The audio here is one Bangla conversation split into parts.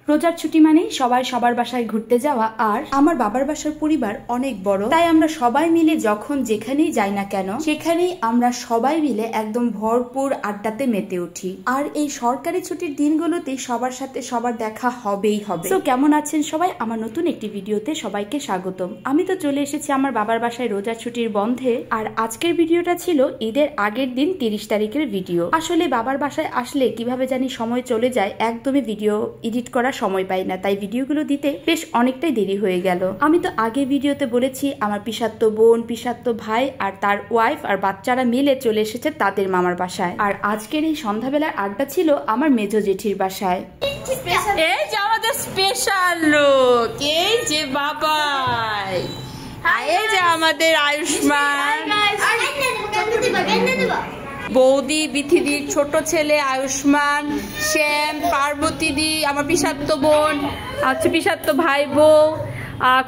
রোজার ছুটি মানেই সবাই সবার বাসায় ঘুরতে যাওয়া। আর আমার বাবার বাসার পরিবার অনেক বড়, তাই আমরা সবাই মিলে যখন যেখানেই যাই না কেন সেখানেই আমরা সবাই মিলে একদম ভরপুর আড্ডাতে মেতে উঠি। আর এই সরকারি ছুটির দিনগুলোতে সবার সাথে সবার দেখা হবেই হবে। তো কেমন আছেন সবাই? আমার নতুন একটি ভিডিওতে সবাইকে স্বাগতম। আমি তো চলে এসেছি আমার বাবার বাসায় রোজার ছুটির বন্ধে। আর আজকের ভিডিওটা ছিল ঈদের আগের দিন 30 তারিখের ভিডিও। আসলে বাবার বাসায় আসলে কিভাবে জানি সময় চলে যায়, একদমই ভিডিও এডিট করা সময় পাই না, তাই ভিডিওগুলো দিতে বেশ অনেকটাই দেরি হয়ে গেল। আমি তো আগে ভিডিওতে বলেছি আমার পিসাত্তো বোন, পিসাত্তো ভাই আর তার ওয়াইফ আর বাচ্চারা মিলে চলে এসেছে তাদের মামার বাসায়। আর আজকের এই সন্ধ্যাবেলার আড্ডা ছিল আমার মেজো জেঠির বাসায়। এই যে আমাদের স্পেশাল লোক, এই যে বাবাই, এই যে আমাদের আয়ুষ্মান, বৌদি, বিথিদি, ছোট ছেলে আয়ুষ্মান, শ্যাম, পার্বতী দি, আমার পিসাত্তো বোন, আচ্ছা পিসাত্তো ভাই বউ,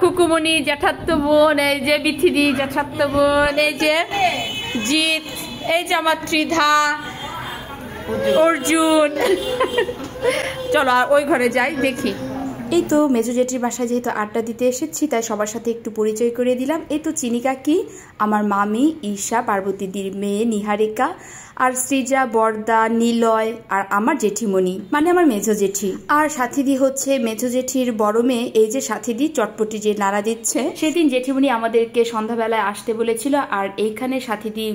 খুকুমণি জ্যাঠাত্তো বোন, এই যে বিথিদি জ্যাঠাত্তো বোন, এই যে জিৎ, এই যে আমার ত্রিধা, অর্জুন। চলো আর ওই ঘরে যাই, দেখি। এই তো মেজো জেঠির বাসায় যেহেতু আড্ডা দিতে এসেছি, তাই সবার সাথে একটু পরিচয় করে দিলাম। এই তো চিনি কাকি, আমার মামি ঈশা, পার্বতীদির মেয়ে নিহারিকা, আর সৃজা, বর্দা, নিলয়, আর আমার জেঠিমণি মানে আমার মেজো জেঠি। আর সাথীদি হচ্ছে মেজো জেঠির বড় মেয়ে। এই যে সাথীদি চটপটি যে নাড়া দিচ্ছে, সেদিন জেঠিমণি আমাদেরকে সন্ধ্যাবেলায় আসতে বলেছিল। আর এইখানে সাথীদি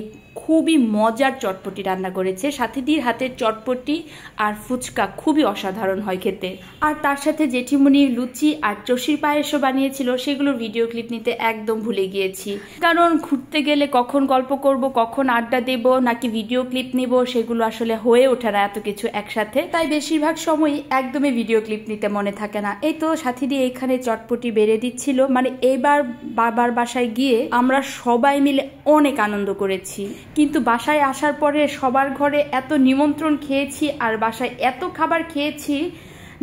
খুবই মজার চটপটি রান্না করেছে। সাথীদির হাতের চটপটি আর ফুচকা খুবই অসাধারণ হয় খেতে। আর তার সাথে জেঠিমণি লুচি আর চষির পায়েসও বানিয়েছিল, সেগুলোর ভিডিও ক্লিপ নিতে একদম ভুলে গিয়েছি। কারণ ঘুরতে গেলে কখন গল্প করব, কখন আড্ডা দেব, নাকি ভিডিও ক্লিপ নিব, সেগুলো আসলে হয়ে ওঠে না এত কিছু একসাথে। তাই বেশিরভাগ সময়ই একদমই ভিডিও ক্লিপ নিতে মনে থাকে না। এই তো সাথীদি এইখানে চটপটি বেড়ে দিচ্ছিল। মানে এবার বাবার বাসায় গিয়ে আমরা সবাই মিলে অনেক আনন্দ করেছি। কিন্তু বাসায় আসার পরে সবার ঘরে এত নিমন্ত্রণ খেয়েছি আর বাসায় এত খাবার খেয়েছি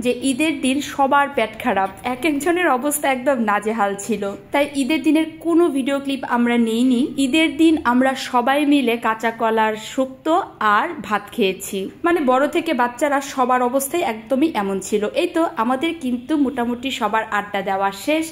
যে ঈদের দিন সবার পেট খারাপ, এক একজনের অবস্থা একদম নাজেহাল ছিল। তাই ঈদের দিনের কোনো ভিডিও ক্লিপ আমরা নেইনি। ঈদের দিন আমরা সবাই মিলে কাঁচা কলার শুক্তো আর ভাত খেয়েছি। মানে বড় থেকে বাচ্চারা সবার অবস্থাই একদমই এমন ছিল। এই তো আমাদের কিন্তু মোটামুটি সবার আড্ডা দেওয়া শেষ।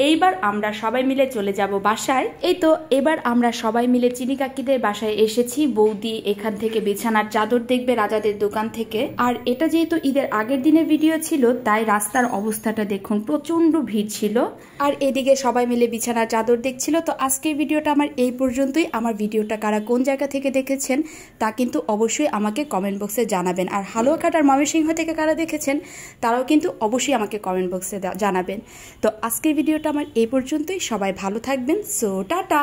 এইবার আমরা সবাই মিলে চলে যাব বাসায়। এই তো এবার আমরা সবাই মিলে চিনি কাকিদের বাসায় এসেছি। বৌদি এখান থেকে বিছানার চাদর দেখবে রাজাদের দোকান থেকে। আর এটা যেহেতু ঈদের আগের দিনের ভিডিও ছিল, তাই রাস্তার অবস্থাটা দেখুন, প্রচন্ড ভিড় ছিল। আর এদিকে সবাই মিলে বিছানার চাদর দেখছিল। তো আজকের ভিডিওটা আমার এই পর্যন্তই। আমার ভিডিওটা কারা কোন জায়গা থেকে দেখেছেন তা কিন্তু অবশ্যই আমাকে কমেন্ট বক্সে জানাবেন। আর হালুয়াঘাট আর ময়মনসিংহ থেকে কারা দেখেছেন তারাও কিন্তু অবশ্যই আমাকে কমেন্ট বক্সে জানাবেন। তো আজকের ভিডিওটা আমার এই পর্যন্তই। সবাই ভালো থাকবেন। So tata.